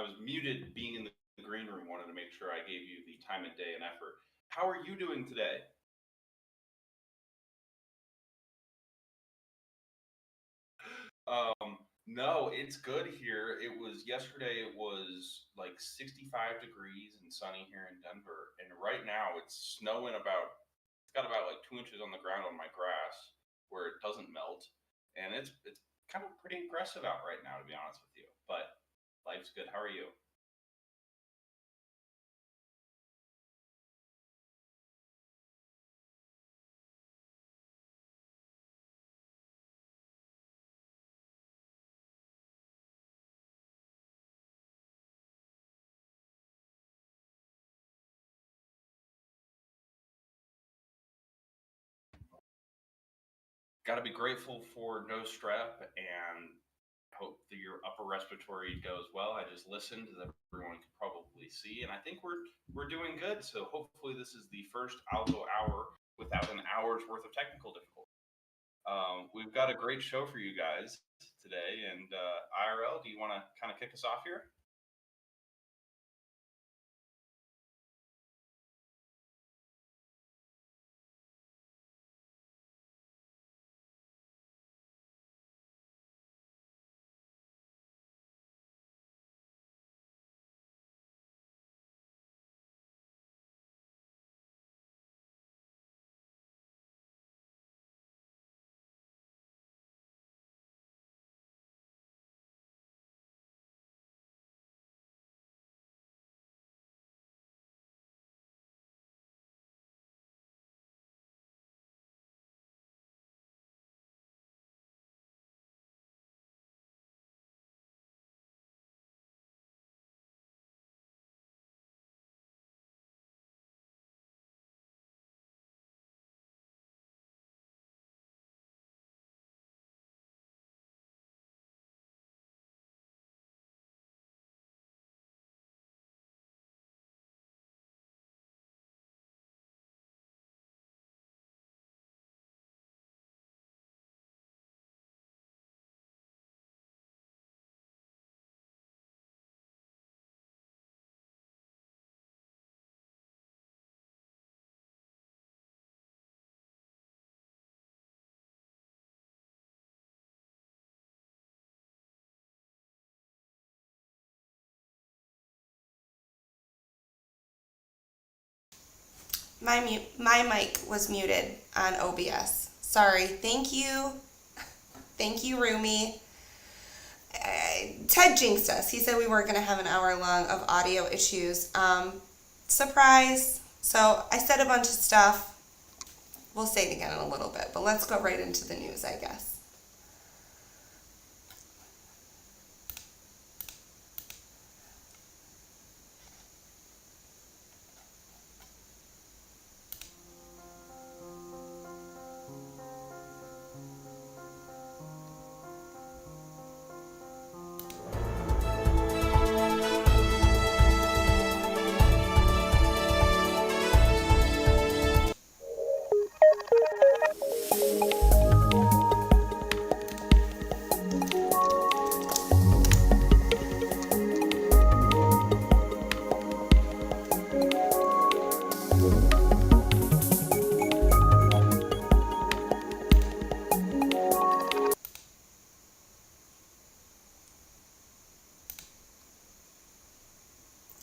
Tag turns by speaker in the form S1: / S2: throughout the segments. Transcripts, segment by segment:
S1: was muted being in the green room. Wanted to make sure I gave you the time of day and effort. How are you doing today? No, it's good here. It was yesterday. It was like 65 degrees and sunny here in Denver, and right now it's snowing about. It's got about like 2 inches on the ground on my grass where it doesn't melt, and it's kind of pretty aggressive out right now, to be honest with you. But life's good. How are you? Got to be grateful for no strep and hope that your upper respiratory goes well. I just listened, as everyone can probably see, and I think we're doing good. So hopefully, this is the first Algo Hour without an hour's worth of technical difficulty. We've got a great show for you guys today, and IRL, do you want to kind of kick us off here?
S2: My mic was muted on OBS. Sorry. Thank you, Rumi. Ted jinxed us. He said we weren't going to have an hour long of audio issues. Surprise. So I said a bunch of stuff. We'll say it again in a little bit, but let's go right into the news, I guess.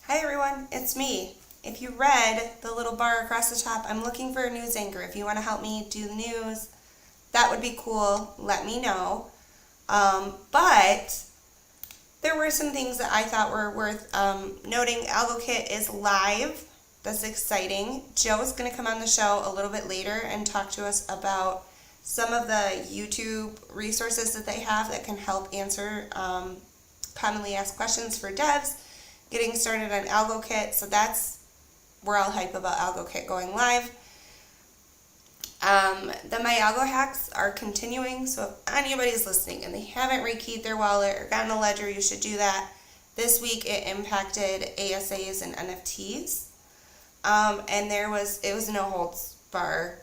S2: Hi everyone, it's me. If you read the little bar across the top, I'm looking for a news anchor. If you want to help me do the news, that would be cool. Let me know. But there were some things that I thought were worth noting. AlgoKit is live. That's exciting. Joe is going to come on the show a little bit later and talk to us about some of the YouTube resources that they have that can help answer commonly asked questions for devs getting started on AlgoKit. So we're all hype about AlgoKit going live. The My Algo hacks are continuing, so if anybody's listening and they haven't rekeyed their wallet or gotten a ledger, you should do that. This week it impacted ASAs and NFTs, and it was no holds bar.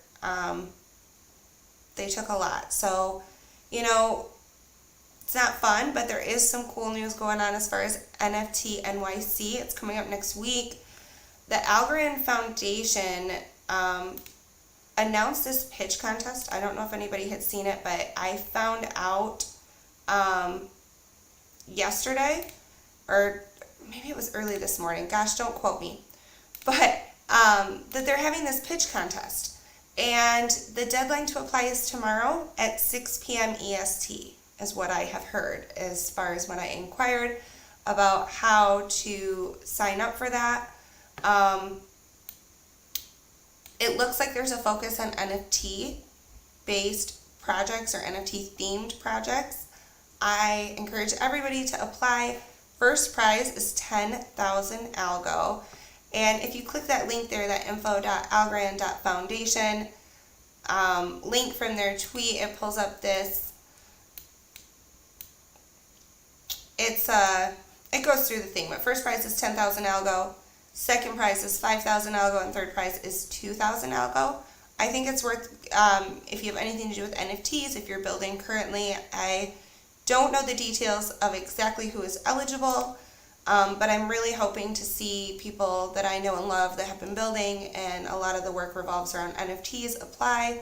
S2: They took a lot, so It's not fun, but there is some cool news going on as far as NFT NYC. It's coming up next week. The Algo Foundation announced this pitch contest. I don't know if anybody had seen it, but I found out yesterday, or maybe it was early this morning. Gosh, don't quote me. But that they're having this pitch contest. And the deadline to apply is tomorrow at 6 p.m. EST, is what I have heard as far as when I inquired about how to sign up for that. It looks like there's a focus on NFT-based projects or NFT-themed projects. I encourage everybody to apply. First prize is 10,000 Algo. And if you click that link there, that info.algorand.foundation link from their tweet, it pulls up this. It goes through the thing, but first prize is 10,000 Algo, second prize is 5,000 Algo, and third prize is 2,000 Algo. I think it's worth, if you have anything to do with NFTs, if you're building currently. I don't know the details of exactly who is eligible, but I'm really hoping to see people that I know and love that have been building, and a lot of the work revolves around NFTs, apply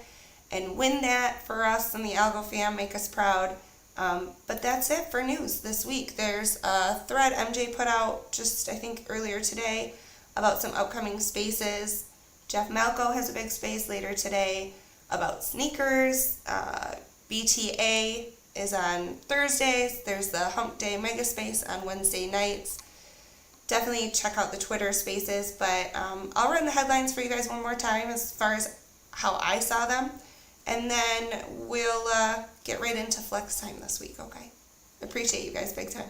S2: and win that for us and the Algo fam, make us proud. But that's it for news this week. There's a thread MJ put out just, I think, earlier today about some upcoming spaces. Jeff Malco has a big space later today about sneakers. BTA is on Thursdays. There's the Hump Day Mega Space on Wednesday nights. Definitely check out the Twitter spaces, but I'll run the headlines for you guys one more time as far as how I saw them, and then we'll get right into flex time this week, okay? Appreciate you guys big time.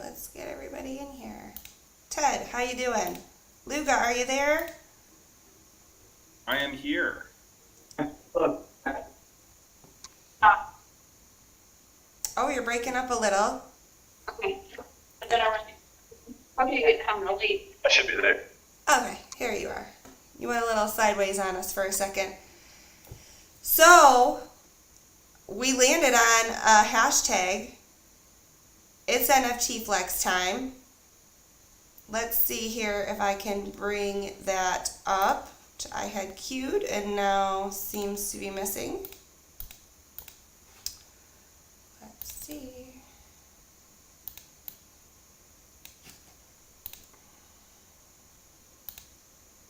S2: Let's get everybody in here. Ted, how you doing? Luga, are you there?
S1: I am here.
S2: Oh, you're breaking up a little.
S3: Okay. But then okay, I'm really.
S1: I should be there.
S2: Okay, here you are. You went a little sideways on us for a second. So, we landed on a hashtag. It's NFT Flex time. Let's see here if I can bring that up, which I had queued and now seems to be missing. Let's see.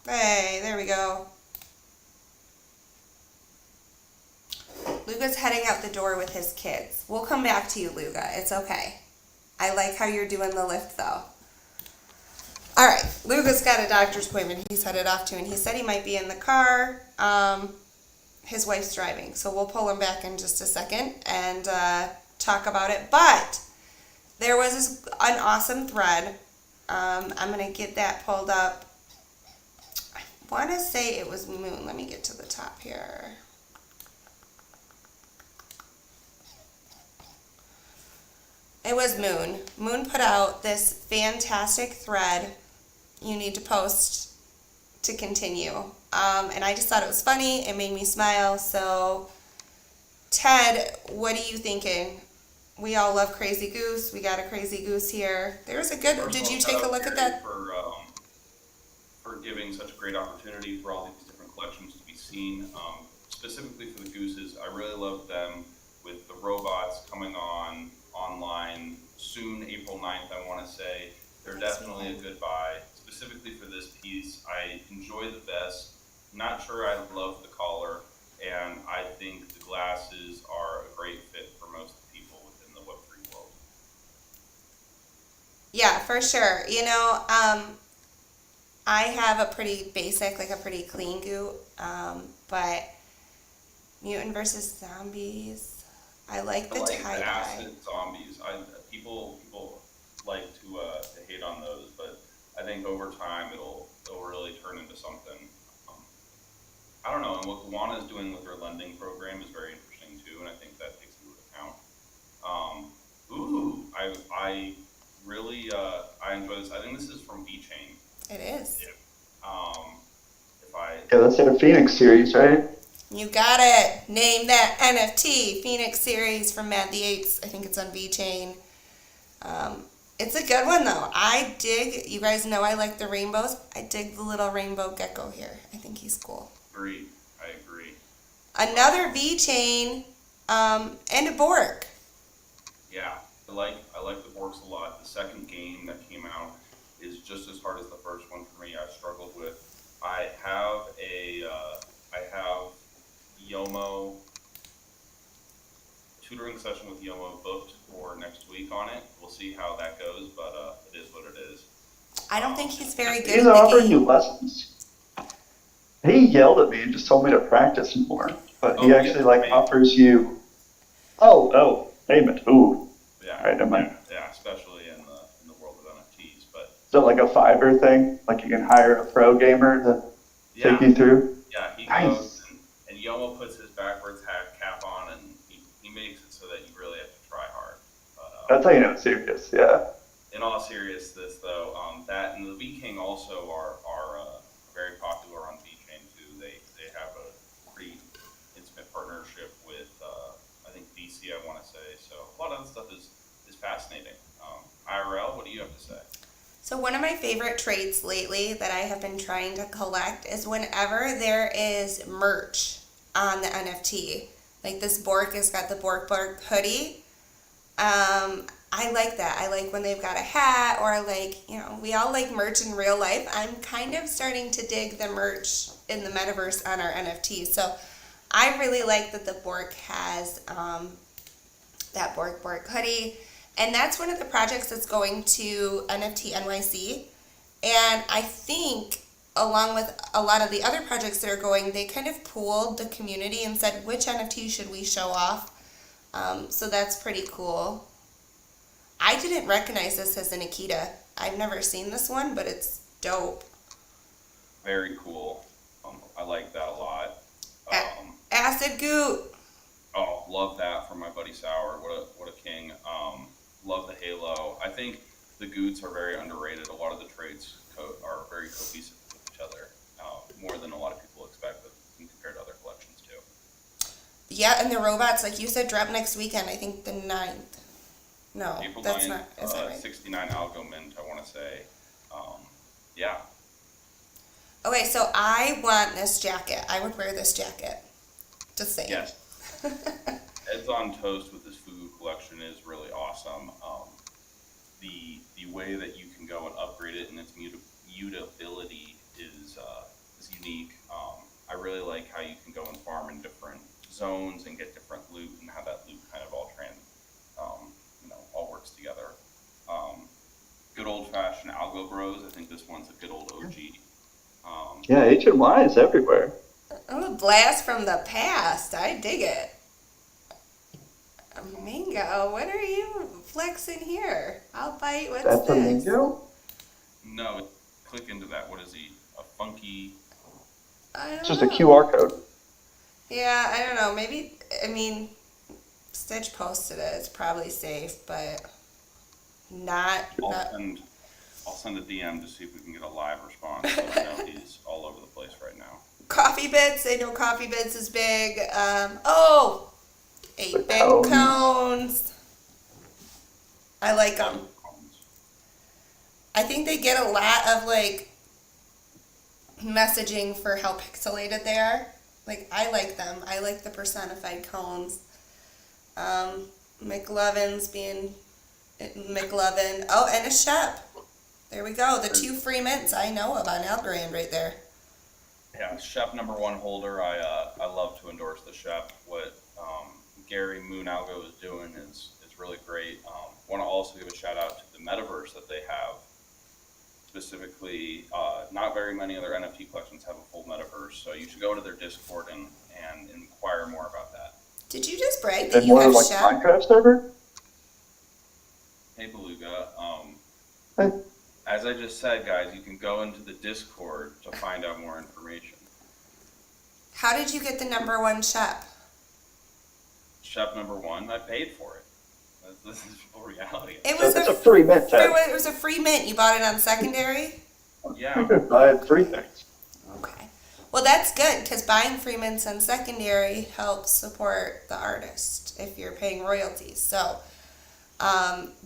S2: Hey, there we go. Luga's heading out the door with his kids. We'll come back to you, Luga. It's okay. I like how you're doing the lift, though. All right, Luga's got a doctor's appointment he's headed off to, and he said he might be in the car. His wife's driving, so we'll pull him back in just a second and talk about it. But there was an awesome thread. I'm going to get that pulled up. I want to say it was Moon. Let me get to the top here. It was Moon. Moon put out this fantastic thread you need to post to continue. And I just thought it was funny. It made me smile. So, Ted, what are you thinking? We all love Crazy Goose. We got a Crazy Goose here. There's a good. Did you take a look at that?
S1: For giving such a great opportunity for all these different collections to be seen. Specifically for the gooses, I really love them with the robots coming online soon, April 9th, I want to say. They're definitely a good buy. Specifically for this piece, I enjoy the vest. Not sure I love the collar, and I think the glasses are a great fit for most people within the Web3 world.
S2: Yeah, for sure. You know, I have a pretty basic, like a pretty clean goot, but Mutant versus Zombies, I like
S1: I
S2: the
S1: like the
S2: tie-dye.
S1: acid zombies. People like to hate on those, but I think over time it'll really turn into something. Um, I don't know, and what Luana is doing with her lending program is very interesting too, and I think that takes into account. Um, I really I enjoy this. I think this is from V Chain.
S2: It is.
S1: If if I
S4: Yeah, that's their Phoenix series, right?
S2: You got it. Name that NFT. Phoenix series from Mad the Apes. I think it's on VChain. Um, it's a good one though. I dig. You guys know I like the rainbows. I dig the little rainbow gecko here. I think he's cool.
S1: agree, I agree.
S2: Another VChain, and a Bork.
S1: Yeah, I like the Borks a lot. The second game that came out is just as hard as the first one for me. I've struggled with. I have I have Yomo tutoring session with Yomo booked for next week on it. We'll see how that goes, but it is what it is.
S2: I don't think he's very good
S4: He's
S2: at the
S4: offering you
S2: game.
S4: lessons. He yelled at me and just told me to practice more. But
S1: Oh,
S4: he
S1: yeah,
S4: actually like
S1: payment.
S4: offers you payment. Ooh.
S1: Yeah,
S4: All right, never mind.
S1: yeah, especially in the world of NFTs. But
S4: So like a Fiverr thing, like you can hire a pro gamer to take
S1: yeah,
S4: you through.
S1: yeah, he
S4: Nice.
S1: goes and Yomo puts his backwards hat cap on, and he makes it so that you really have to try hard. But
S4: That's how you know it's serious. Yeah.
S1: in all seriousness, though, that and the V King also are very popular on VChain too. They have a pretty intimate partnership with I think DC, I want to say. So a lot of that stuff is fascinating. IRL, what do you have to say?
S2: So one of my favorite traits lately that I have been trying to collect is whenever there is merch on the NFT. Like this Bork has got the Bork hoodie. I like that. I like when they've got a hat, or like, we all like merch in real life. I'm kind of starting to dig the merch in the metaverse on our NFTs. So I really like that the Bork has that Bork hoodie. And that's one of the projects that's going to NFT NYC. And I think, along with a lot of the other projects that are going, they kind of pooled the community and said, which NFT should we show off? So that's pretty cool. I didn't recognize this as an Akita. I've never seen this one, but it's dope.
S1: Very cool. I like that a lot.
S2: Acid Goot.
S1: Oh, love that from my buddy Sour. What a king. Love the Halo. I think the Goots are very underrated. A lot of the traits are very cohesive with each other, more than a lot of people expect, but compared to other collections too.
S2: Yeah, and the robots, like you said, drop next weekend. I think the 9th. No,
S1: April
S2: that's
S1: 9th,
S2: not. Is that right?
S1: 69 Algo Mint, I want to say. Yeah.
S2: Okay, so I want this jacket. I would wear this jacket. Just saying.
S1: Yes. Ed's on Toast with his food collection is really awesome. The way that you can go and upgrade it and its mutability is unique. I really like how you can go and farm in different zones and get different loot, and how that loot kind of all works together. Good old fashioned Algo Bros. I think this one's a good old OG.
S4: Yeah, HNY is everywhere.
S2: Oh, a blast from the past. I dig it. Mingo, what are you flexing here? I'll bite. What's
S4: That's a
S2: this?
S4: Mingo?
S1: No, click into that. What is he? A funky.
S2: I don't
S4: It's just
S2: know.
S4: a QR code.
S2: Yeah, I don't know. Maybe, I mean, Stitch posted it. It's probably safe, but not.
S1: I'll send a DM to see if we can get a live response. But I know he's all over the place right now.
S2: Coffee Bits. I know Coffee Bits is big. 8-bit
S4: cones.
S2: cones. I like them. I think they get a lot of like messaging for how pixelated they are. Like, I like them. I like the personified cones. McLovin's being McLovin. Oh, and a Shep. There we go. The 2 free mints I know of on Algorand right there.
S1: Yeah, Shep #1 holder. I love to endorse the Shep. What Gary Moon Algo is doing is really great. Want to also give a shout out to the metaverse that they have. specifically, not very many other NFT collections have a full metaverse, so you should go to their Discord and inquire more about that.
S2: Did you just brag that
S4: And
S2: you
S4: more
S2: have
S4: like
S2: Shep?
S4: Minecraft server?
S1: Hey, Beluga.
S4: Hey.
S1: As I just said, guys, you can go into the Discord to find out more information.
S2: How did you get the #1 Shep?
S1: Shep #1, I paid for it. This is reality.
S2: It was
S4: It's a free mint tag.
S2: It was a free mint. You bought it on secondary?
S1: Yeah.
S4: You could buy free things.
S2: Okay. Well, that's good because buying free mints on secondary helps support the artist if you're paying royalties. So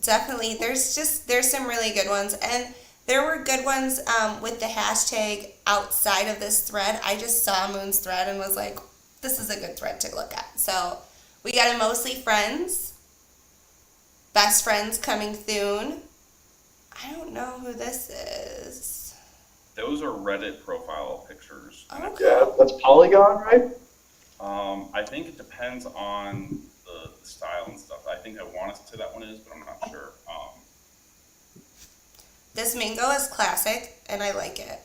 S2: definitely, there's some really good ones, and there were good ones with the hashtag outside of this thread. I just saw Moon's thread and was like, this is a good thread to look at. So we got a mostly friends, best friends coming soon. I don't know who this is.
S1: Those are Reddit profile pictures.
S2: Okay.
S4: Yeah, that's Polygon, right?
S1: I think it depends on the style and stuff. I think I want to say that one is, but I'm not sure.
S2: This mango is classic, and I like it.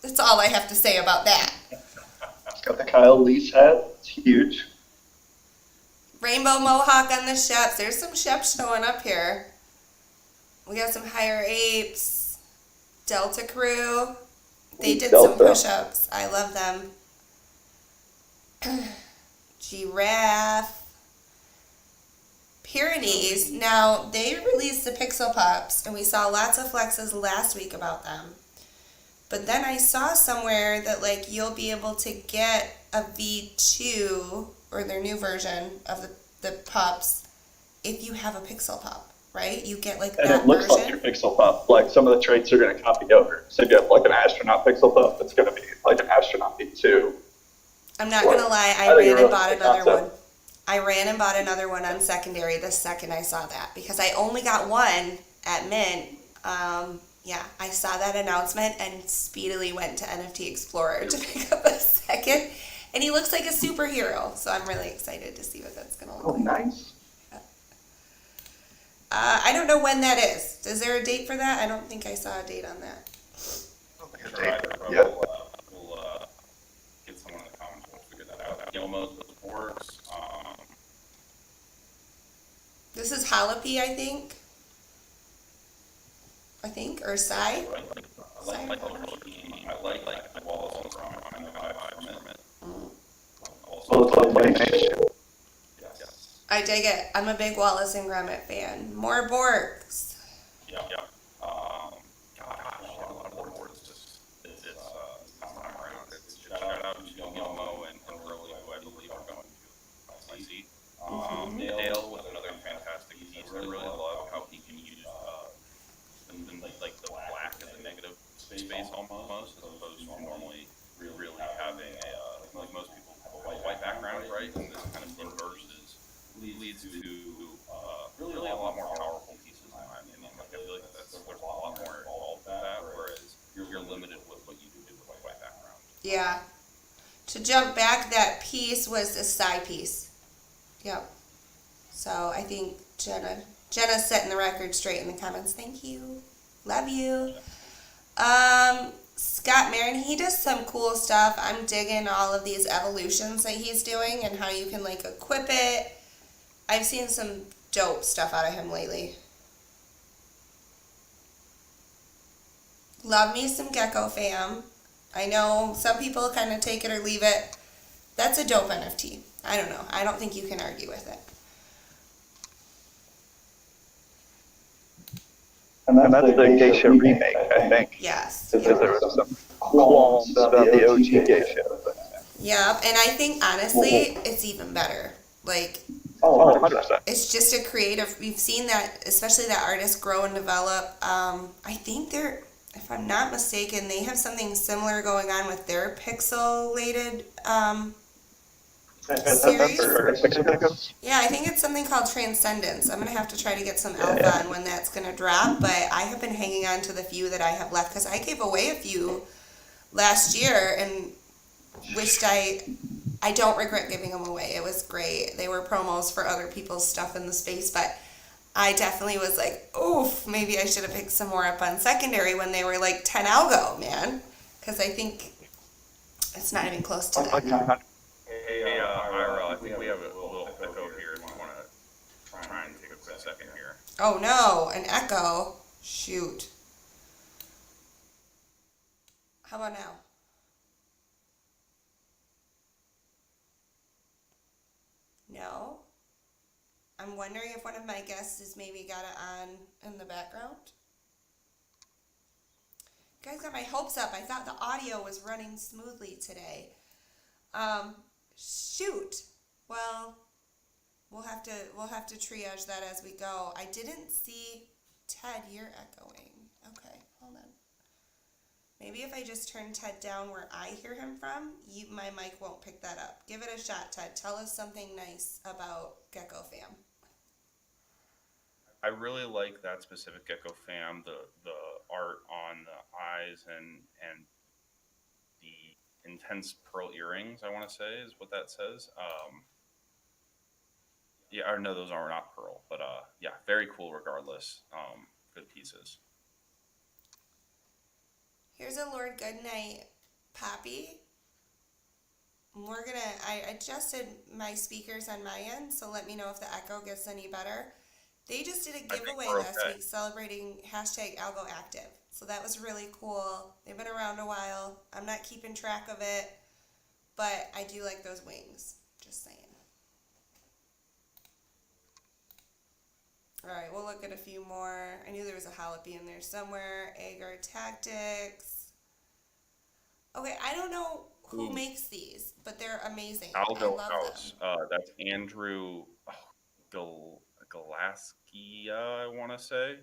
S2: That's all I have to say about that.
S4: It's got the Kyle Lease hat. It's huge.
S2: Rainbow mohawk on the Sheps. There's some Sheps showing up here. We got some Higher Apes. Delta Crew. They did some push-ups. I love them. Giraffe. Pyrenees. Now, they released the Pixel Pops, and we saw lots of flexes last week about them. But then I saw somewhere that, like, you'll be able to get a V2, or their new version of the Pops, if you have a Pixel Pop, right? You get, like,
S4: And
S2: that
S4: it looks
S2: version.
S4: like your Pixel Puff. Like, some of the traits are going to copy over. So if you have, like, an astronaut Pixel Puff, it's going to be, like, an astronaut V2.
S2: I'm not going to lie, I
S4: think
S2: ran
S4: you're
S2: and
S4: right.
S2: bought
S4: The
S2: another
S4: concept.
S2: one. I ran and bought another one on secondary the second I saw that because I only got one at Mint. Yeah, I saw that announcement and speedily went to NFT Explorer to pick up a second. And he looks like a superhero, so I'm really excited to see what that's going to look
S4: Oh,
S2: like.
S4: nice.
S2: I don't know when that is. Is there a date for that? I don't think I saw a date on that.
S1: Sure, either, but
S4: Yeah.
S1: we'll get someone in the comments. We'll figure that out. Gilmo's works.
S2: This is Jalapy, I think. Or Sai.
S1: I like the walls on the front. I know I from it.
S4: Well, it's like
S1: Yes.
S2: I dig it. I'm a big Wallace and Gromit fan. More Borgs.
S1: Yeah. Gosh, a lot of boards. It's time around. It's shout out to Gilmo and really who I believe are going to see. Dale was another fantastic piece. I really love how he can use like the black as a negative space almost, as opposed to normally really having like most people have a white background, right? And this kind of inverses leads to really a lot more powerful pieces in my opinion. Like I feel like there's a lot more involved with that, whereas you're limited with what you do with white background.
S2: Yeah. To jump back, that piece was a Sai piece. Yep. So I think Jenna's setting the record straight in the comments. Thank you. Love you. Scott Marin, he does some cool stuff. I'm digging all of these evolutions that he's doing and how you can like equip it. I've seen some dope stuff out of him lately. Love me some Gecko Fam. I know some people kind of take it or leave it. That's a dope NFT. I don't know. I don't think you can argue with it.
S4: And that's the Geisha remake, I think.
S2: Yes.
S4: Because there was some qualms about the OG Geisha.
S2: Yeah, and I think honestly, it's even better. Like,
S4: Oh, 100%.
S2: it's just a creative. We've seen that, especially that artists grow and develop. I think they're, if I'm not mistaken, they have something similar going on with their pixelated. Series? Yeah, I think it's something called Transcendence. I'm gonna have to try to get some alpha on when that's gonna drop. But I have been hanging on to the few that I have left because I gave away a few last year and wished I don't regret giving them away. It was great. They were promos for other people's stuff in the space, but I definitely was like, oof, maybe I should have picked some more up on secondary when they were like 10 algo, man. Because I think it's not even close to
S4: Like
S2: that.
S4: 900.
S1: Hey, IRL, I think we have a little echo here if you want to try and take a quick second here.
S2: Oh no, an echo. Shoot. How about now? No. I'm wondering if one of my guests has maybe got it on in the background. You guys got my hopes up. I thought the audio was running smoothly today. Shoot. Well, we'll have to triage that as we go. I didn't see Ted. You're echoing. Okay, hold on. Maybe if I just turn Ted down where I hear him from, my mic won't pick that up. Give it a shot, Ted. Tell us something nice about Gecko Fam.
S1: I really like that specific Gecko Fam, the art on the eyes and the intense pearl earrings, I want to say is what that says. Yeah, or no, those are not pearl, but yeah, very cool regardless. Good pieces.
S2: Here's a Lord Goodnight Poppy. I adjusted my speakers on my end, so let me know if the echo gets any better. They just did a
S1: I think
S2: giveaway
S1: we're
S2: last
S1: okay.
S2: week celebrating hashtag Algo Active. So that was really cool. They've been around a while. I'm not keeping track of it, but I do like those wings. Just saying. All right, we'll look at a few more. I knew there was a jalapeno in there somewhere. Agar Tactics. Okay, I don't know who
S1: Ooh.
S2: makes these, but they're amazing. I
S1: Algo
S2: love
S1: House.
S2: them.
S1: That's Andrew Galaskia, I want to say.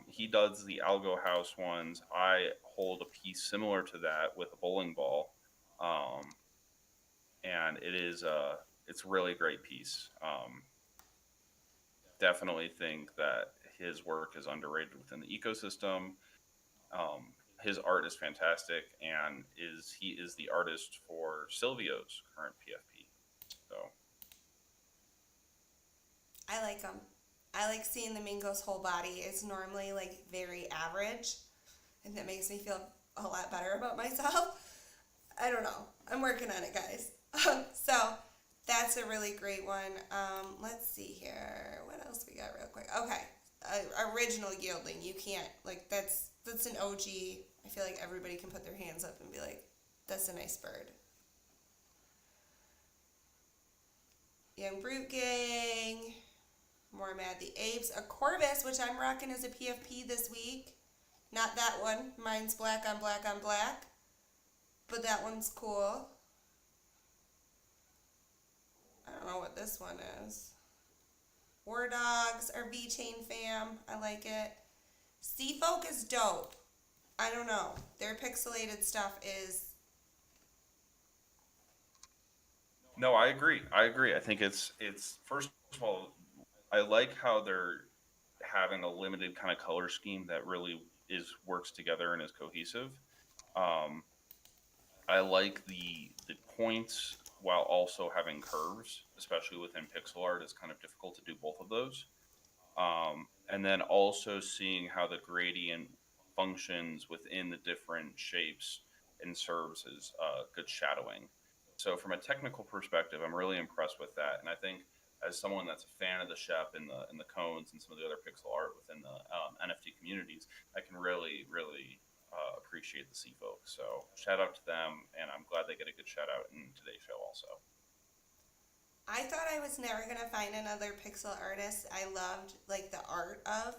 S1: He does the Algo House ones. I hold a piece similar to that with a bowling ball, and it's a really great piece. Definitely think that his work is underrated within the ecosystem. His art is fantastic, and he is the artist for Silvio's current PFP. So
S2: I like them. I like seeing the Mingo's whole body. It's normally like very average, and that makes me feel a lot better about myself. I don't know. I'm working on it, guys. So that's a really great one. Let's see here. What else we got real quick? Okay, original Yieldling. You can't like that's an OG. I feel like everybody can put their hands up and be like, that's a nice bird. Young Brute Gang. More Mad the Apes. A Corvus, which I'm rocking as a PFP this week. Not that one. Mine's black on black on black. But that one's cool. I don't know what this one is. War Dogs or V-Chain Fam. I like it. Sea Folk is dope. I don't know. Their pixelated stuff is...
S1: no, I agree. I think it's first of all, I like how they're having a limited kind of color scheme that really works together and is cohesive. Um, I like the points while also having curves, especially within pixel art. It's kind of difficult to do both of those. And then also seeing how the gradient functions within the different shapes and serves as good shadowing. So from a technical perspective, I'm really impressed with that, and I think as someone that's a fan of the Shep and the cones and some of the other pixel art within the NFT communities, I can really appreciate the Sea Folk. So shout out to them, and I'm glad they get a good shout out in today's show also.
S2: I thought I was never going to find another pixel artist I loved like the art of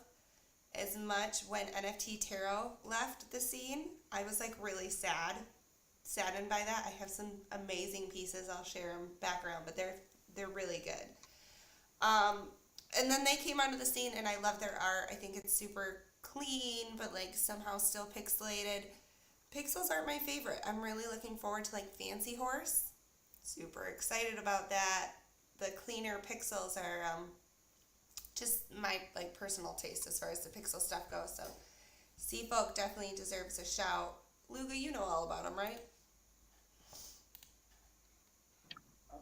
S2: as much when NFT Tarot left the scene. I was like really saddened by that. I have some amazing pieces I'll share in background, but they're really good. And then they came onto the scene and I love their art. I think it's super clean, but like somehow still pixelated. Pixels aren't my favorite. I'm really looking forward to like Fancy Horse. Super excited about that. The cleaner pixels are just my like personal taste as far as the pixel stuff goes. So Sea Folk definitely deserves a shout. Luga, you know all about them, right?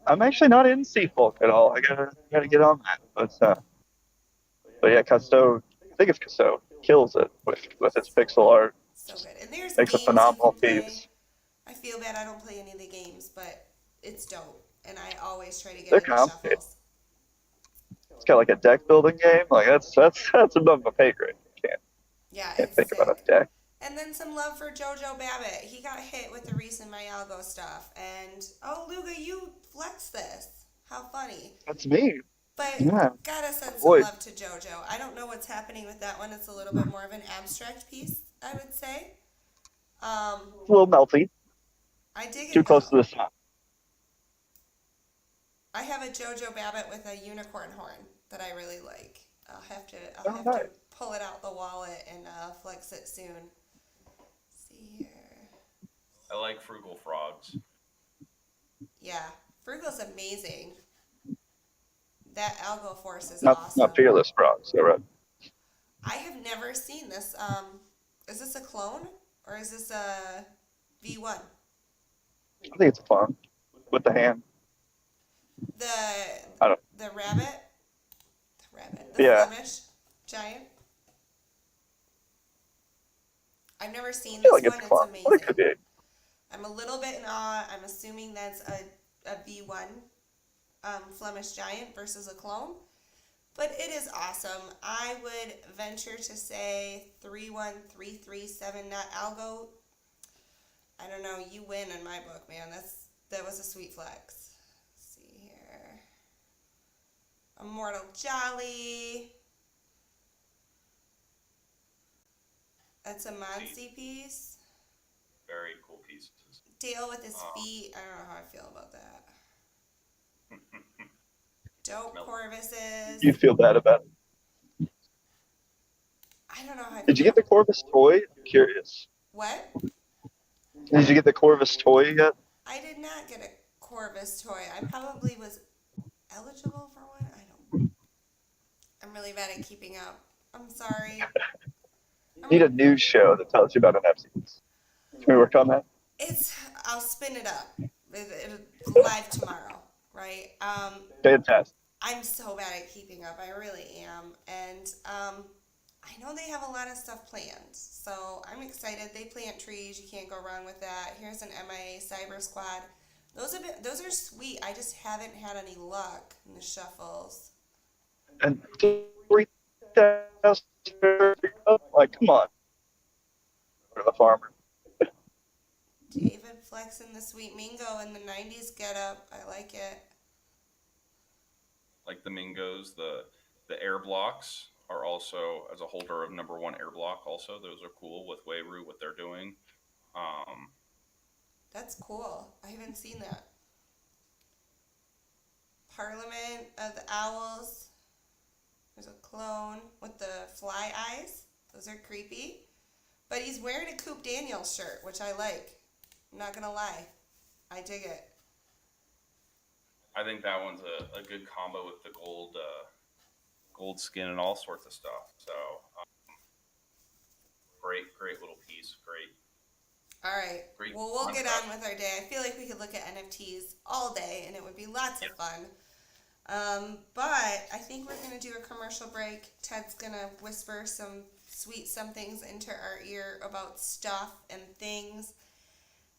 S4: I'm actually not in Sea Folk at all. I gotta get on that. But But yeah, Custo, I think it's Custo, kills it with its pixel art.
S2: So good. And there's
S4: Makes a
S2: games you
S4: phenomenal
S2: can play.
S4: piece.
S2: I feel bad I don't play any of the games, but it's dope. And I always try to get
S4: They're
S2: into
S4: complicated.
S2: shuffles.
S4: It's got like a deck building game. Like that's above my pay grade.
S2: Yeah,
S4: Can't
S2: it's
S4: think about
S2: sick.
S4: a deck.
S2: And then some love for JoJo Babbitt. He got hit with the recent My Algo stuff. And, oh, Luga, you flexed this. How funny.
S4: That's me.
S2: But
S4: Yeah.
S2: gotta send some
S4: Boy,
S2: love to JoJo. I don't know what's happening with that one. It's a little bit more of an abstract piece, I would say.
S4: it's a little melty.
S2: I dig
S4: Too
S2: it
S4: close
S2: though.
S4: to the sun.
S2: I have a JoJo Babbitt with a unicorn horn that I really like. I'll have to
S4: Oh, nice.
S2: pull it out the wallet and flex it soon. Let's see here.
S1: I like frugal frogs.
S2: Yeah, Frugal's amazing. That Algo Force is
S4: Not
S2: awesome.
S4: not fearless frogs. So right.
S2: I have never seen this. Is this a clone or is this a V1?
S4: I think it's fun with the hand.
S2: The
S4: I don't.
S2: the the
S4: Yeah.
S2: Flemish giant. I've never seen
S4: I feel
S2: this
S4: like
S2: one.
S4: it's
S2: It's
S4: fun. But it could
S2: amazing.
S4: be.
S2: I'm a little bit in awe. I'm assuming that's a V1 Flemish giant versus a clone. But it is awesome. I would venture to say 31337 not Algo. I don't know. You win in my book, man. That was a sweet flex. Let's see here. Immortal Jolly. That's a Monsi piece.
S1: Very cool pieces.
S2: Dale with his feet. I don't know how I feel about that. Dope
S1: Nope.
S2: Corvuses.
S4: You feel bad about it.
S2: I don't know how I
S4: Did you
S2: feel.
S4: get the Corvus toy? I'm curious.
S2: What?
S4: Did you get the Corvus toy yet?
S2: I did not get a Corvus toy. I probably was eligible for one. I'm really bad at keeping up. I'm sorry.
S4: You need a news show that tells you about NFTs. Can we work on that?
S2: I'll spin it up. It'll live tomorrow, right?
S4: Fantastic.
S2: I'm so bad at keeping up. I really am. And I know they have a lot of stuff planned. So I'm excited. They plant trees. You can't go wrong with that. Here's an MIA Cyber Squad. Those are sweet. I just haven't had any luck in the shuffles.
S4: And 3,000. Like, come on. For the farmer.
S2: David flexing the sweet Mingo in the 90s getup. I like it.
S1: Like the Mingos, the air blocks are also, as a holder of number one air block, also those are cool with Weiru, what they're doing.
S2: That's cool. I haven't seen that. Parliament of the Owls. There's a clone with the fly eyes. Those are creepy. But he's wearing a Coop Daniels shirt, which I like. I'm not gonna lie. I dig it.
S1: I think that one's a good combo with the gold skin and all sorts of stuff. So great little piece. Great.
S2: All right.
S1: Great
S2: Well, we'll get
S1: contrast.
S2: on with our day. I feel like we could look at NFTs all day, and it would be lots of fun. But I think we're going to do a commercial break. Ted's going to whisper some sweet somethings into our ear about stuff and things.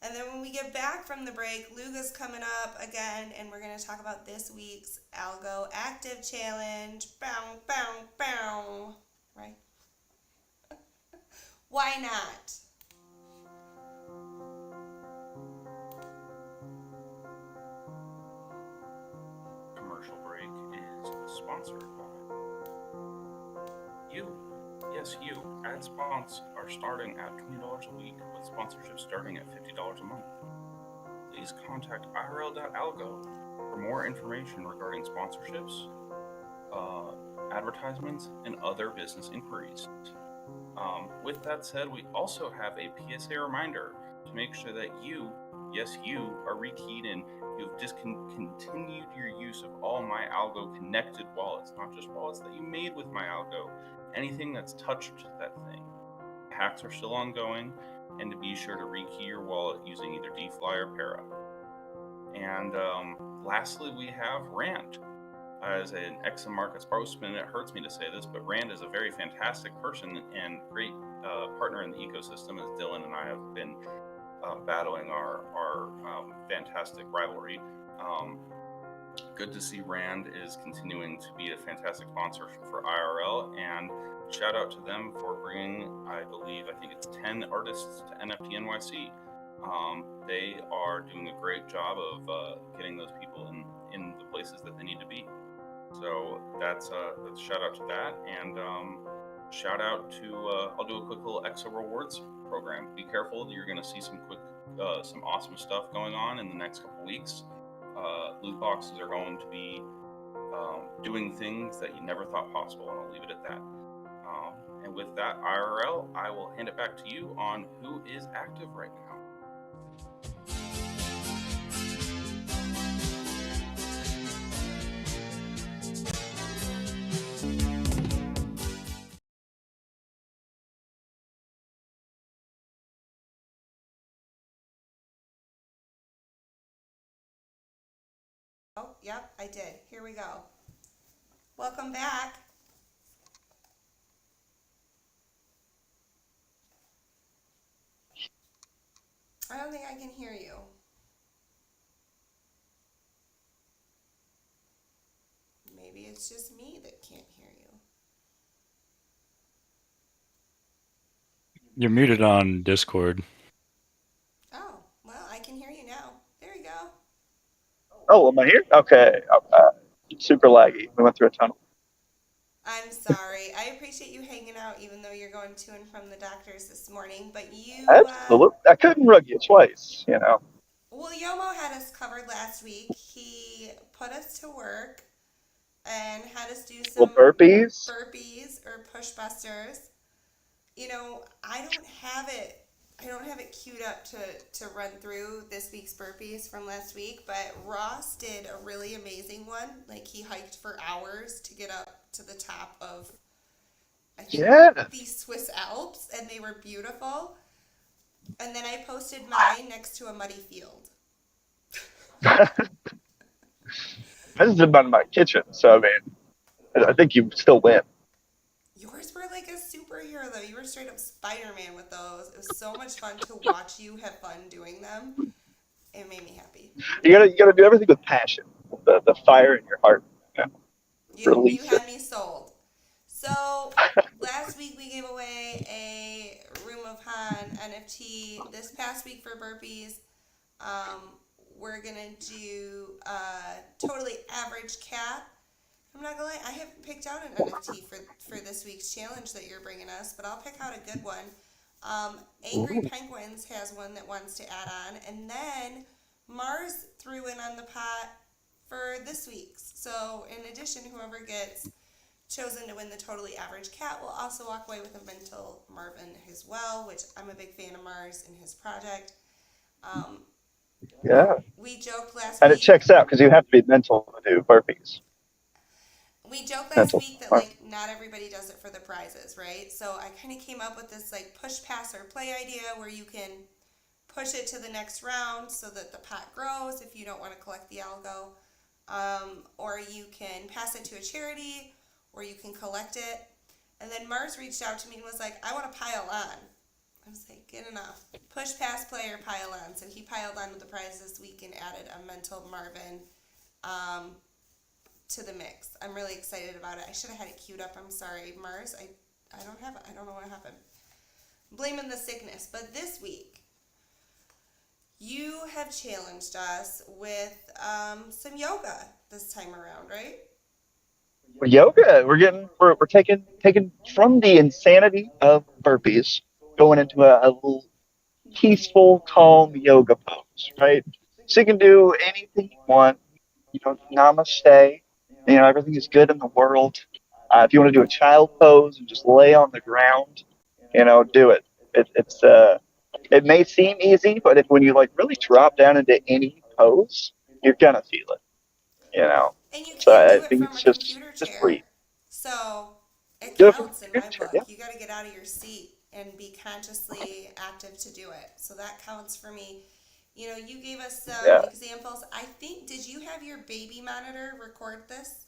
S2: And then when we get back from the break, Luga's coming up again, and we're going to talk about this week's Algo Active Challenge. Bow, bow, bow. Right? Why not?
S1: Commercial break is sponsored by you. Yes, you. Ad spons are starting at $20 a week, with sponsorships starting at $50 a month. Please contact IRL.algo for more information regarding sponsorships, advertisements, and other business inquiries. With that said, we also have a PSA reminder to make sure that you, yes, you, are rekeyed and you've discontinued your use of all My Algo connected wallets, not just wallets that you made with My Algo, anything that's touched that thing. Hacks are still ongoing, and to be sure to rekey your wallet using either DFly or Para. And lastly, we have Rant. as an ex-Market spokesman, it hurts me to say this, but Rand is a very fantastic person and great partner in the ecosystem, as Dylan and I have been battling our fantastic rivalry. Good to see Rand is continuing to be a fantastic sponsor for IRL, and shout out to them for bringing, I think it's 10 artists to NFT NYC. They are doing a great job of getting those people in the places that they need to be. So that's shout out to that, and shout out to I'll do a quick little EXO rewards program. Be careful, you're going to see some some awesome stuff going on in the next couple weeks. Loot boxes are going to be doing things that you never thought possible, and I'll leave it at that. And with that, IRL, I will hand it back to you on who is active right now.
S2: Oh, yep, I did. Here we go. Welcome back. I don't think I can hear you. Maybe it's just me that can't hear you.
S5: You're muted on Discord.
S2: Oh, well, I can hear you now. There you go.
S4: Oh, am I here? Okay. Super laggy. We went through a tunnel.
S2: I'm sorry. I appreciate you hanging out even though you're going to and from the doctors this morning. But
S4: Absolutely. I couldn't rug you twice, you know.
S2: Well, Yomo had us covered last week. He put us to work and had us do some
S4: Little burpees.
S2: burpees or push busters. You know, I don't have it queued up to run through this week's burpees from last week, but Ross did a really amazing one. Like, he hiked for hours to get up to the top of, I think, the Swiss Alps, and they were beautiful. And then I posted mine next to a muddy field.
S4: I just did mine in my kitchen, so I mean, I think you still win.
S2: Yours were like a superhero, though. You were straight up Spider-Man with those. It was so much fun to watch you have fun doing them. It made me happy.
S4: You gotta do everything with passion, the fire in your heart. You know,
S2: You
S4: release it.
S2: had me sold. So last week we gave away a Room of Han NFT. This past week for burpees, we're gonna do totally average cat. I'm not gonna lie, I haven't picked out an NFT for this week's challenge that you're bringing us, but I'll pick out a good one. Angry Penguins has one that wants to add on, and then Mars threw in on the pot for this week's. So in addition, whoever gets chosen to win the totally average cat will also walk away with a mental Marvin as well, which I'm a big fan of Mars and his project.
S4: Yeah.
S2: We joked last
S4: And it
S2: week.
S4: checks out because you have to be mental to do burpees.
S2: We joked last
S4: Mental.
S2: week that like not everybody does it for the prizes, right? So I kind of came up with this like push, pass, or play idea where you can push it to the next round so that the pot grows if you don't want to collect the algo, or you can pass it to a charity, or you can collect it. And then Mars reached out to me and was like, "I want to pile on." I was like, "Get enough. Push, pass, play, or pile on." So he piled on with the prize this week and added a mental Marvin to the mix. I'm really excited about it. I should have had it queued up. I'm sorry, Mars. I don't have it. I don't know what happened. I'm blaming the sickness. But this week, you have challenged us with some yoga this time around, right?
S4: Yoga. We're taking from the insanity of burpees, going into a little peaceful, calm yoga pose, right? So you can do anything you want. You know, namaste. You know, everything is good in the world. If you want to do a child pose and just lay on the ground, you know, do it. It may seem easy, but if when you like really drop down into any pose, you're gonna feel it. You know.
S2: And you
S4: So
S2: can't do
S4: I
S2: it
S4: think
S2: from
S4: it's
S2: a
S4: just
S2: computer
S4: breathe.
S2: chair. So it
S4: Do it from
S2: counts in
S4: your
S2: my
S4: chair,
S2: book.
S4: yeah.
S2: You got to get out of your seat and be consciously active to do it. So that counts for me. You know, you gave us some
S4: Yeah.
S2: examples. I think, did you have your baby monitor record this?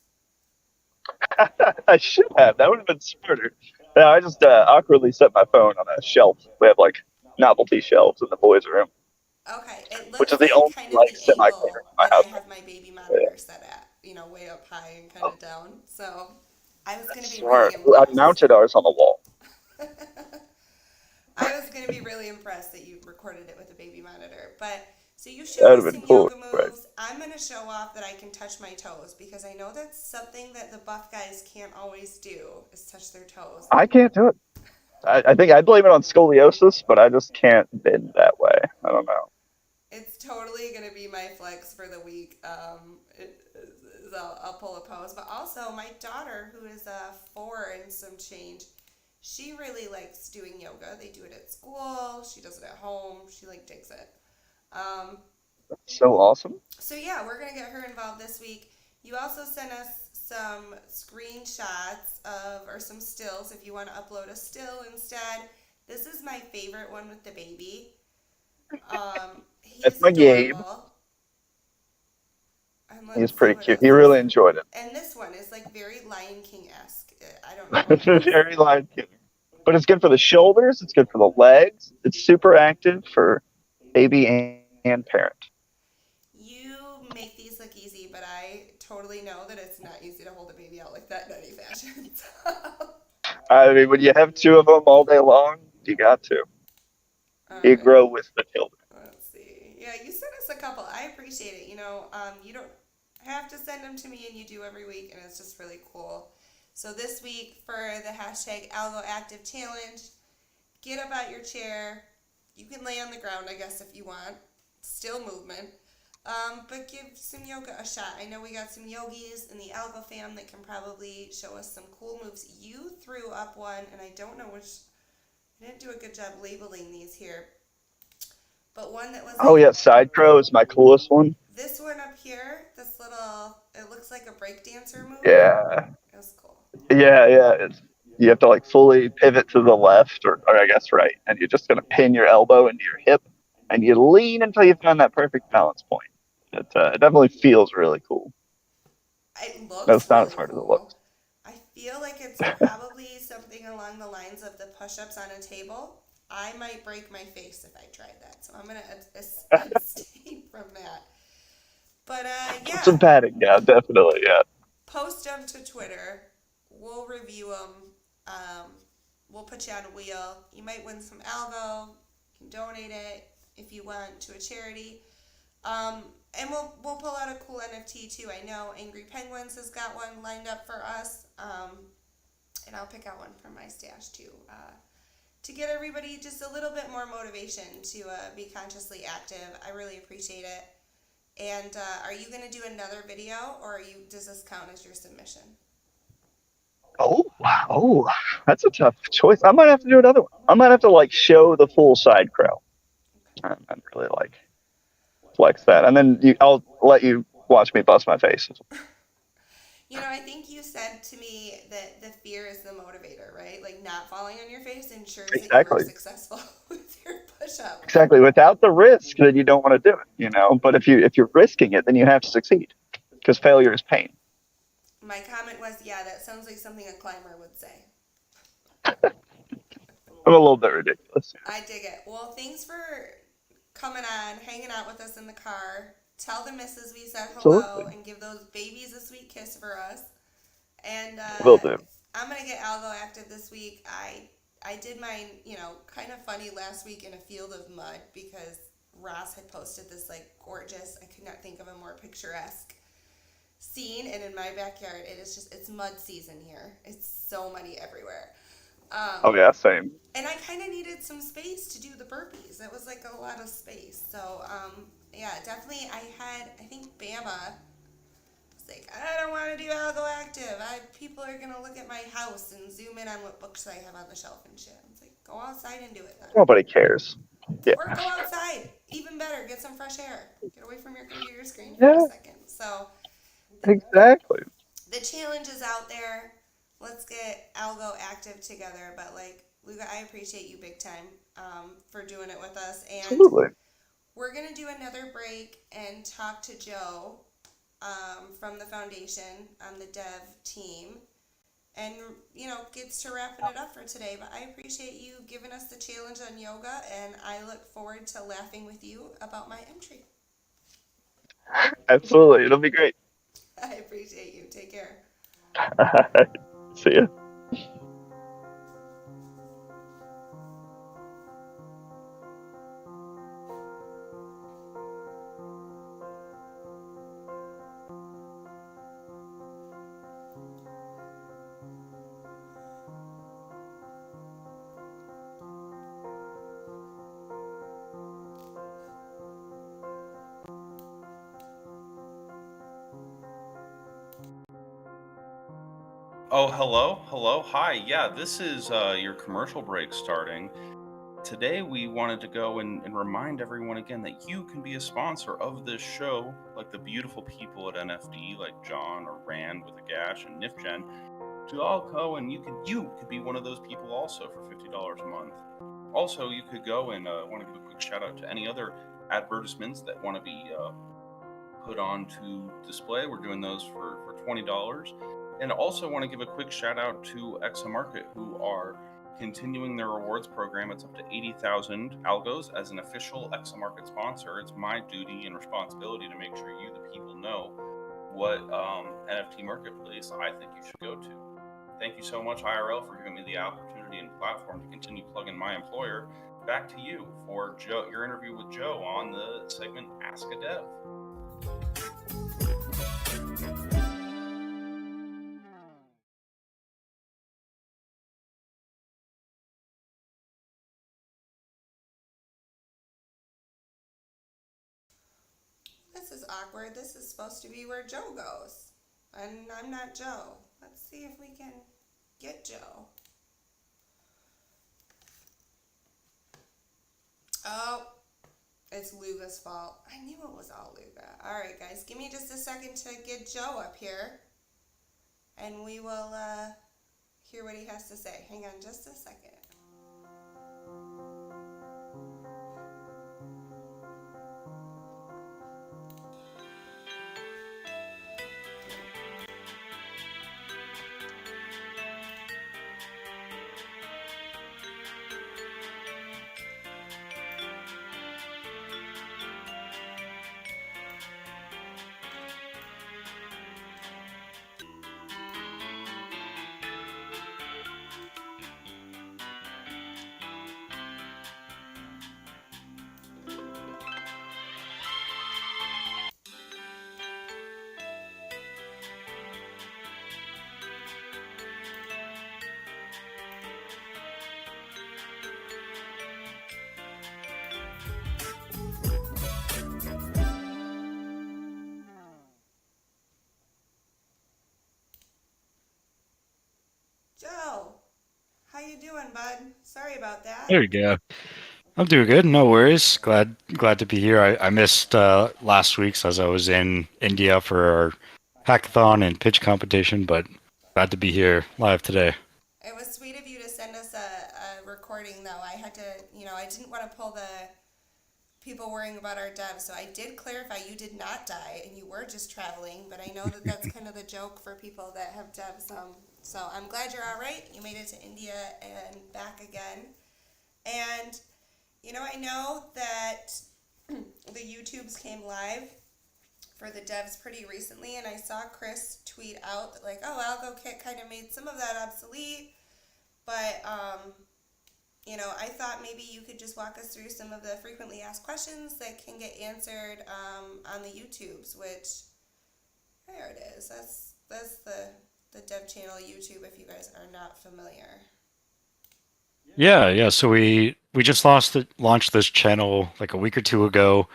S4: I should have. That would have been smarter. No, I just awkwardly set my phone on a shelf. We have like novelty shelves in the boys' room,
S2: Okay, it
S4: which is
S2: looks
S4: the
S2: like
S4: only
S2: kind of
S4: like
S2: the
S4: semi-clean room
S2: angle
S4: in my
S2: that I
S4: household.
S2: have my baby
S4: Yeah.
S2: monitor set at, way up high and kind of down. So I was going to
S4: That's
S2: be really
S4: smart. I
S2: impressed.
S4: mounted ours on the wall.
S2: I was going to be really impressed that you recorded it with a baby monitor. But so you
S4: That
S2: showed
S4: would
S2: us
S4: have been
S2: some
S4: cool,
S2: yoga
S4: right?
S2: moves. I'm going to show off that I can touch my toes because I know that's something that the buff guys can't always do is touch their toes.
S4: I can't do it. I think I blame it on scoliosis, but I just can't bend that way. I don't know.
S2: It's totally gonna be my flex for the week. I'll pull a pose, but also my daughter, who is 4 and some change, she really likes doing yoga. They do it at school. She does it at home. She like digs it. Um,
S4: So awesome.
S2: so yeah, we're gonna get her involved this week. You also sent us some screenshots of or some stills if you want to upload a still instead. This is my favorite one with the baby. He
S4: That's
S2: is
S4: my Gabe.
S2: adorable. And
S4: He's
S2: let's see
S4: pretty
S2: what
S4: cute. He
S2: else is.
S4: really enjoyed it.
S2: And this one is like very Lion King esque. I don't know what it is.
S4: Very light killer. But it's good for the shoulders. It's good for the legs. It's super active for baby and parent.
S2: You make these look easy, but I totally know that it's not easy to hold a baby out like that in any fashion.
S4: I mean, when you have two of them all day long, you got to.
S2: All
S4: You
S2: right.
S4: grow with the children.
S2: Let's see. Yeah, you sent us a couple. I appreciate it. You don't have to send them to me, and you do every week, and it's just really cool. So this week for the hashtag Algo Active Challenge, get up out your chair. You can lay on the ground, I guess, if you want. Still movement. But give some yoga a shot. I know we got some yogis in the Algo fam that can probably show us some cool moves. You threw up one, and I don't know which. I didn't do a good job labeling these here. But one that was
S4: Oh
S2: like
S4: yeah, side crow is my coolest one.
S2: this one up here, this little, it looks like a break dancer move.
S4: Yeah,
S2: It was cool.
S4: yeah. You have to like fully pivot to the left or I guess right, and you're just gonna pin your elbow into your hip, and you lean until you find that perfect balance point. It definitely feels really cool.
S2: It
S4: No,
S2: looks
S4: it's not as
S2: really
S4: hard as it
S2: cool.
S4: looks.
S2: I feel like it's probably something along the lines of the push-ups on a table. I might break my face if I tried that, so I'm gonna abstain from that. But
S4: Put
S2: yeah,
S4: some padding, yeah, definitely, yeah.
S2: post them to Twitter. We'll review them. Um, we'll put you on a wheel. You might win some Algo. You can donate it if you want to a charity. Um, and we'll pull out a cool NFT too. I know Angry Penguins has got one lined up for us. And I'll pick out one from my stash too. To get everybody just a little bit more motivation to be consciously active. I really appreciate it. And are you going to do another video, or does this count as your submission?
S4: Oh, oh, that's a tough choice. I might have to do another one. I might have to like show the full side crow and really like flex that, and then I'll let you watch me bust my face.
S2: I think you said to me that the fear is the motivator, right? Like not falling on your face ensures that you are
S4: Exactly,
S2: successful with your push-up.
S4: exactly. Without the risk, then you don't want to do it. But if you're risking it, then you have to succeed because failure is pain.
S2: My comment was, yeah, that sounds like something a climber would say.
S4: I'm a little bit ridiculous.
S2: I dig it. Well, thanks for coming on, hanging out with us in the car. Tell the missus we said hello
S4: Absolutely,
S2: and give those babies a sweet kiss for us. And
S4: will do.
S2: I'm gonna get Algo active this week. I did mine, kind of funny last week in a field of mud because Ross had posted this like gorgeous. I could not think of a more picturesque scene. And in my backyard, it's mud season here. It's so muddy everywhere.
S4: Oh yeah, same.
S2: And I kind of needed some space to do the burpees. It was like a lot of space. So, yeah, definitely. I think Bama was like, I don't want to do Algo Active. People are going to look at my house and zoom in on what books I have on the shelf and shit. I was like, go outside and do it then.
S4: Nobody cares. Yeah,
S2: Or go outside. Even better, get some fresh air. Get away from your computer screen for a
S4: yeah,
S2: second. So,
S4: exactly.
S2: the challenge is out there. Let's get Algo active together. But I appreciate you big time for doing it with us. And
S4: Absolutely.
S2: we're gonna do another break and talk to Joe from the foundation on the dev team and gets to wrapping it up for today. But I appreciate you giving us the challenge on yoga, and I look forward to laughing with you about my entry.
S4: Absolutely. It'll be great.
S2: I appreciate you. Take care.
S4: See ya.
S1: Oh, hello, hello, hi. Yeah, this is your commercial break starting. Today, we wanted to go and remind everyone again that you can be a sponsor of this show, like the beautiful people at NFD, like John or Rand with a Gash and NifGen, to all go and you could be one of those people also for $50 a month. Also, you could go and want to give a quick shout out to any other advertisements that want to be put onto display. We're doing those for $20. And also want to give a quick shout out to ExaMarket, who are continuing their rewards program. It's up to 80,000 algos as an official ExaMarket sponsor. It's my duty and responsibility to make sure you, the people, know what NFT marketplace I think you should go to. Thank you so much, IRL, for giving me the opportunity and platform to continue plugging my employer. Back to you for Joe, your interview with Joe on the segment Ask a Dev.
S2: This is awkward. This is supposed to be where Joe goes. And I'm not Joe. Let's see if we can get Joe. Oh, it's Luga's fault. I knew it was all Luga. Alright, guys, give me just a second to get Joe up here. And we will hear what he has to say. Hang on just a second. Joe, how you doing, bud? Sorry about that.
S5: There you go. I'm doing good. No worries. Glad to be here. I missed last week's as I was in India for our hackathon and pitch competition, but glad to be here live today.
S2: It was sweet of you to send us a recording, though. I had to, I didn't want to pull the people worrying about our devs, so I did clarify you did not die and you were just traveling, but I know that that's kind of the joke for people that have devs. So I'm glad you're all right. You made it to India and back again. And, I know that the YouTubes came live for the devs pretty recently, and I saw Chris tweet out that, like, Algo Kit kind of made some of that obsolete, but, I thought maybe you could just walk us through some of the frequently asked questions that can get answered on the YouTubes, which, there it is. That's the dev channel YouTube if you guys are not familiar.
S5: Yeah. So we just launched this channel like a week or two ago,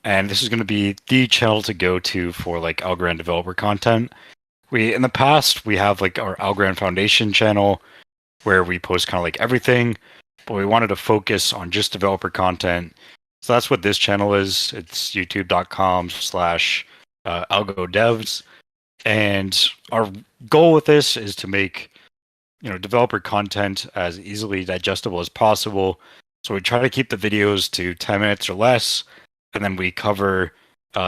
S5: and this is going to be the channel to go to for like Algorand developer content. In the past we have like our Algorand Foundation channel where we post kind of like everything, but we wanted to focus on just developer content. So that's what this channel is. It's youtube.com/algodevs. And our goal with this is to make, developer content as easily digestible as possible. So we try to keep the videos to 10 minutes or less, and then we cover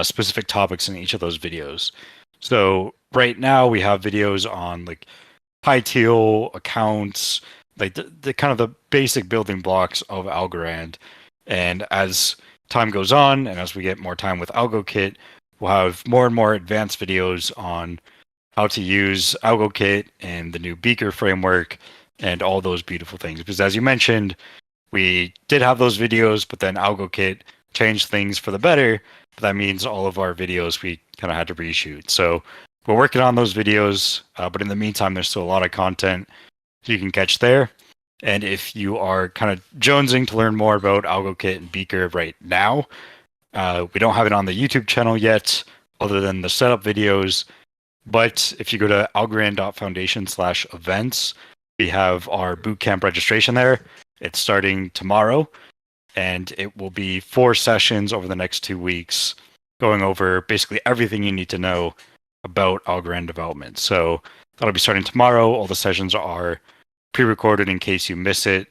S5: specific topics in each of those videos. So right now we have videos on like PyTeal accounts, like the kind of the basic building blocks of Algorand. And as time goes on, and as we get more time with AlgoKit, we'll have more and more advanced videos on how to use AlgoKit and the new Beaker framework and all those beautiful things. Because as you mentioned, we did have those videos, but then AlgoKit changed things for the better. But that means all of our videos we kind of had to reshoot. So we're working on those videos, but in the meantime, there's still a lot of content you can catch there. And if you are kind of jonesing to learn more about AlgoKit and Beaker right now, we don't have it on the YouTube channel yet, other than the setup videos. But if you go to algorand.foundation/events, we have our bootcamp registration there. It's starting tomorrow, and it will be 4 sessions over the next 2 weeks, going over basically everything you need to know about Algorand development. So that'll be starting tomorrow. All the sessions are pre-recorded in case you miss it.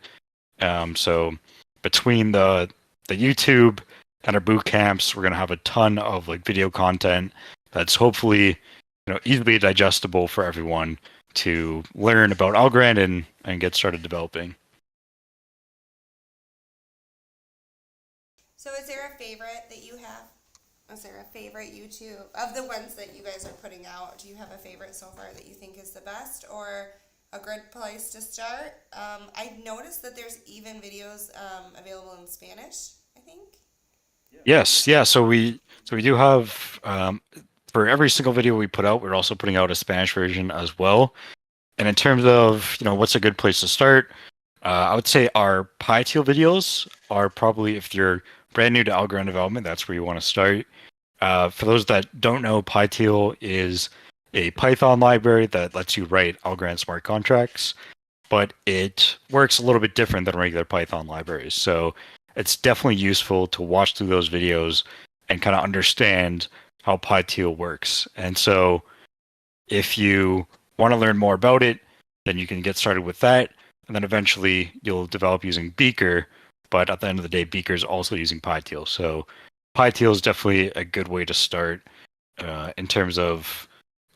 S5: So between the YouTube and our boot camps, we're gonna have a ton of like video content that's hopefully easily digestible for everyone to learn about Algorand and get started developing.
S2: So is there a favorite that you have? Is there a favorite YouTube of the ones that you guys are putting out? Do you have a favorite so far that you think is the best or a good place to start? I noticed that there's even videos available in Spanish, I think.
S5: Yes, yeah. So we do have for every single video we put out, we're also putting out a Spanish version as well. And in terms of what's a good place to start, I would say our PyTeal videos are probably, if you're brand new to Algorand development, that's where you want to start. For those that don't know, PyTeal is a Python library that lets you write Algorand smart contracts, but it works a little bit different than regular Python libraries. So it's definitely useful to watch through those videos and kind of understand how PyTeal works. And so if you want to learn more about it, then you can get started with that. And then eventually you'll develop using Beaker. But at the end of the day, Beaker is also using PyTeal. So PyTeal is definitely a good way to start in terms of,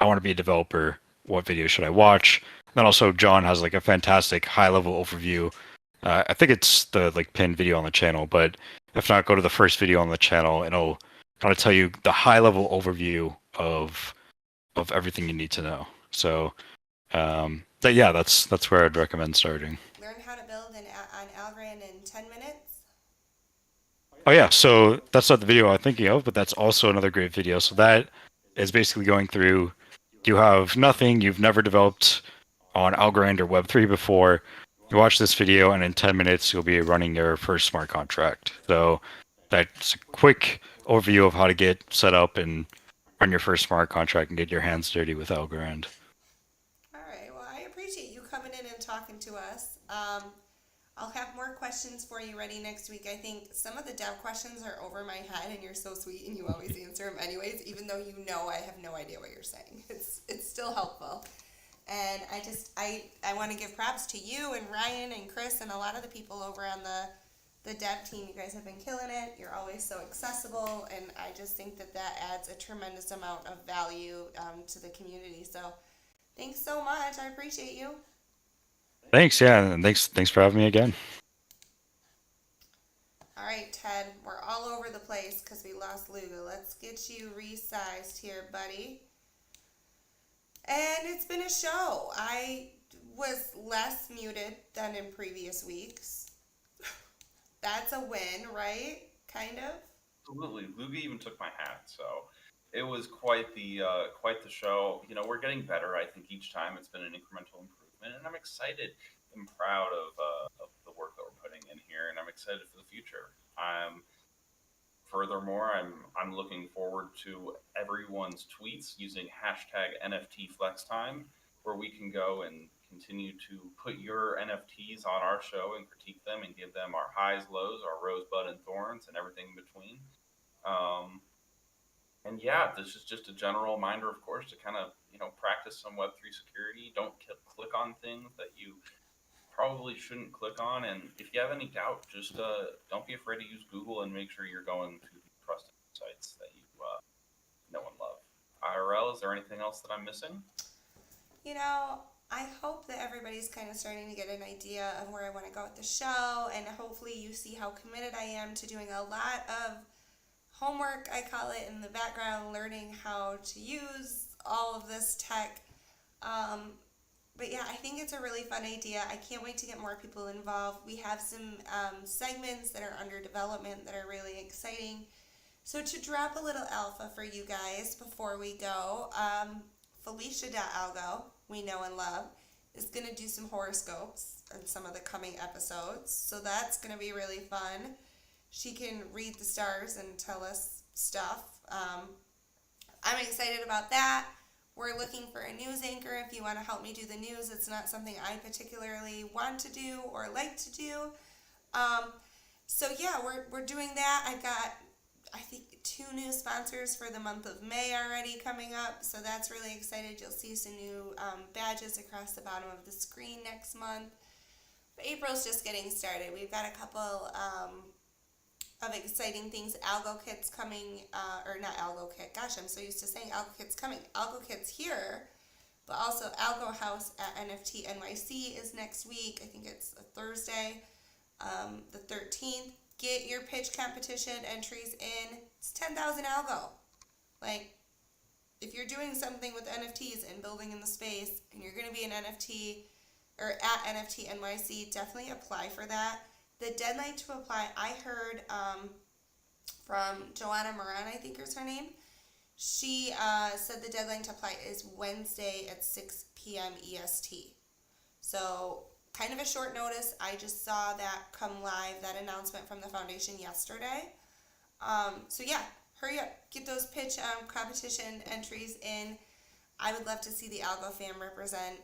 S5: I want to be a developer, what video should I watch? And then also John has like a fantastic high level overview. I think it's the like pinned video on the channel, but if not, go to the first video on the channel and it'll kind of tell you the high level overview of everything you need to know. So yeah, that's where I'd recommend starting.
S2: Learn how to build on Algorand in 10 minutes.
S5: Oh yeah, so that's not the video I'm thinking of, but that's also another great video. So that is basically going through, you have nothing, you've never developed on Algorand or Web3 before. You watch this video, and in 10 minutes, you'll be running your first smart contract. So that's a quick overview of how to get set up and run your first smart contract and get your hands dirty with Algorand.
S2: All right. Well, I appreciate you coming in and talking to us. I'll have more questions for you ready next week. I think some of the dev questions are over my head, and you're so sweet, and you always answer them anyways, even though I have no idea what you're saying. It's still helpful. And I want to give props to you and Ryan and Chris and a lot of the people over on the dev team. You guys have been killing it. You're always so accessible, and I just think that adds a tremendous amount of value to the community. So thanks so much. I appreciate you.
S5: Thanks, yeah, and thanks for having me again.
S2: All right, Ted, we're all over the place because we lost Luga. Let's get you resized here, buddy. And it's been a show. I was less muted than in previous weeks. That's a win, right? Kind of.
S1: Absolutely. Luga even took my hat, so it was quite the show. We're getting better. I think each time it's been an incremental improvement, and I'm excited and proud of the work that we're putting in here, and I'm excited for the future. Furthermore, I'm looking forward to everyone's tweets using hashtag #NFTFlexTime, where we can go and continue to put your NFTs on our show and critique them and give them our highs, lows, our rosebud and thorns, and everything in between. And yeah, this is just a general reminder, of course, to kind of practice some Web3 security. Don't click on things that you probably shouldn't click on, and if you have any doubt, just don't be afraid to use Google and make sure you're going to the trusted sites that you know and love. IRL, is there anything else that I'm missing?
S2: I hope that everybody's kind of starting to get an idea of where I want to go with the show, and hopefully you see how committed I am to doing a lot of homework, I call it, in the background, learning how to use all of this tech. But yeah, I think it's a really fun idea. I can't wait to get more people involved. We have some segments that are under development that are really exciting. So to drop a little alpha for you guys before we go, Felicia.algo, we know and love, is going to do some horoscopes in some of the coming episodes. So that's going to be really fun. She can read the stars and tell us stuff. I'm excited about that. We're looking for a news anchor if you want to help me do the news. It's not something I particularly want to do or like to do. So yeah, we're doing that. I've got, I think, 2 new sponsors for the month of May already coming up. So that's really excited. You'll see some new badges across the bottom of the screen next month. But April's just getting started. We've got a couple of exciting things. Algo Kit's coming, or not Algo Kit, gosh, I'm so used to saying Algo Kit's coming. Algo Kit's here, but also Algo House at NFT NYC is next week. I think it's a Thursday, the 13th. Get your pitch competition entries in. It's 10,000 Algo. Like, if you're doing something with NFTs and building in the space, and you're going to be an NFT, or at NFT NYC, definitely apply for that. The deadline to apply, I heard from Joanna Moran, I think is her name. She said the deadline to apply is Wednesday at 6 p.m. EST. So kind of a short notice. I just saw that come live, that announcement from the foundation yesterday. So yeah, hurry up. Get those pitch competition entries in. I would love to see the Algo fam represent.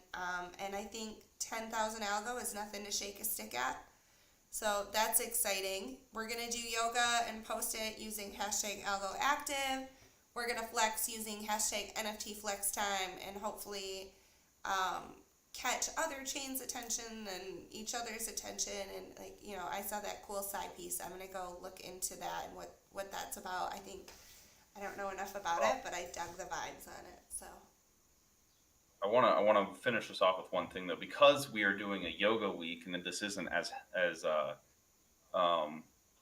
S2: And I think 10,000 Algo is nothing to shake a stick at. So that's exciting. We're going to do yoga and post it using hashtag AlgoActive. We're going to flex using hashtag NFT FlexTime and hopefully catch other chains' attention and each other's attention. And, like, you know, I saw that cool side piece. I'm going to go look into that and what that's about. I don't know enough about it, but I dug the vibes on it. So
S1: I want to finish this off with one thing though, because we are doing a yoga week, and that this isn't as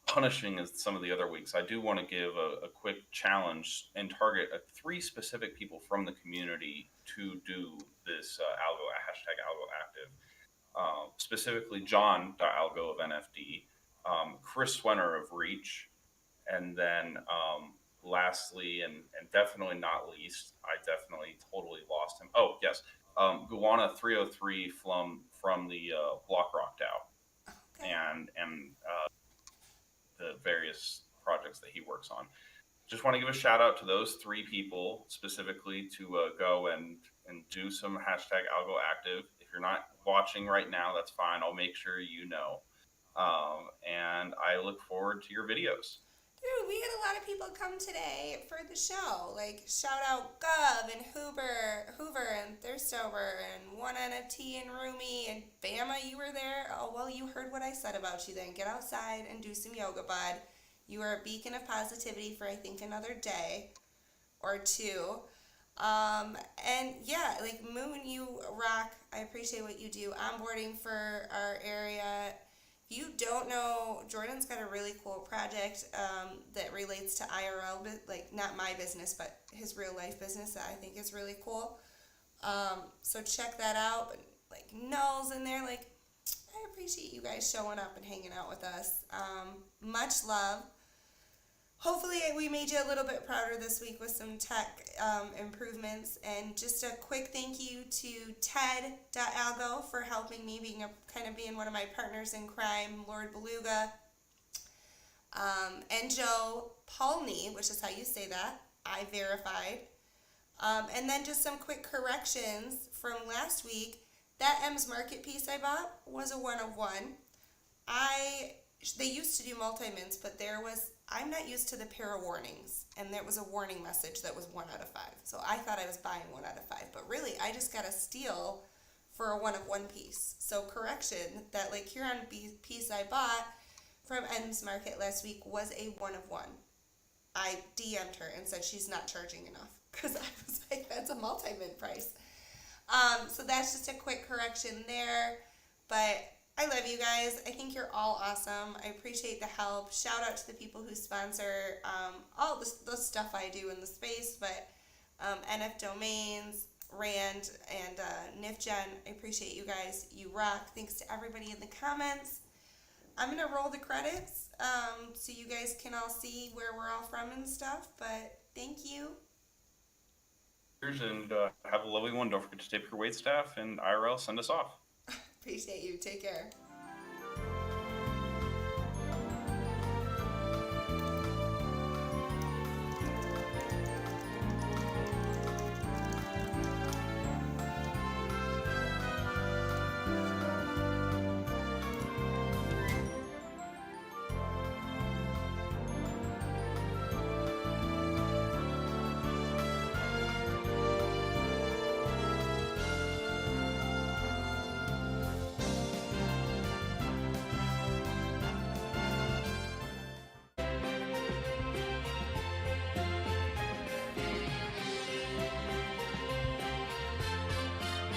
S1: punishing as some of the other weeks. I do want to give a quick challenge and target 3 specific people from the community to do this hashtag Algo Active. Specifically, John.algo of NFD, Chris Swenner of Reach, and then lastly, and definitely not least, I definitely totally lost him. Oh, yes. Guana 303 from the Block Rock DAO,
S2: okay.
S1: and the various projects that he works on. Just want to give a shout out to those 3 people specifically to go and do some hashtag Algo Active. If you're not watching right now, that's fine. I'll make sure you know. And I look forward to your videos.
S2: Dude, we had a lot of people come today for the show. Like, shout out Gov and Hoover and Thirstover and One NFT and Rumi and Bama, you were there. Oh, well, you heard what I said about you then. Get outside and do some yoga, bud. You are a beacon of positivity for, I think, another day or 2. And yeah, like, Moon, you rock. I appreciate what you do. Onboarding for our area. If you don't know, Jordan's got a really cool project that relates to IRL, like not my business, but his real life business that I think is really cool. So check that out. But like Null's in there, like I appreciate you guys showing up and hanging out with us. Much love. Hopefully we made you a little bit prouder this week with some tech improvements. And just a quick thank you to Ted.algo for helping me, being one of my partners in crime, Lord Beluga, and Joe Paulney, which is how you say that, I verified. And then just some quick corrections from last week. That M's Market piece I bought was a 1 of 1. They used to do multi-mints, but I'm not used to the pair of warnings, and there was a warning message that was 1 out of 5. So I thought I was buying 1 out of 5, but really I just got a steal for a 1 of 1 piece. So correction, that like Huron piece I bought from M's Market last week was a 1 of 1. I DM'd her and said she's not charging enough, because I was like, that's a multi-mint price. So that's just a quick correction there. But I love you guys. I think you're all awesome. I appreciate the help. Shout out to the people who sponsor all the stuff I do in the space, but NF Domains, Rand, and NifGen. I appreciate you guys. You rock. Thanks to everybody in the comments. I'm going to roll the credits so you guys can all see where we're all from and stuff, but thank you.
S1: And have a lovely one. Don't forget to tip your wait staff and IRL send us off.
S2: Appreciate you. Take care.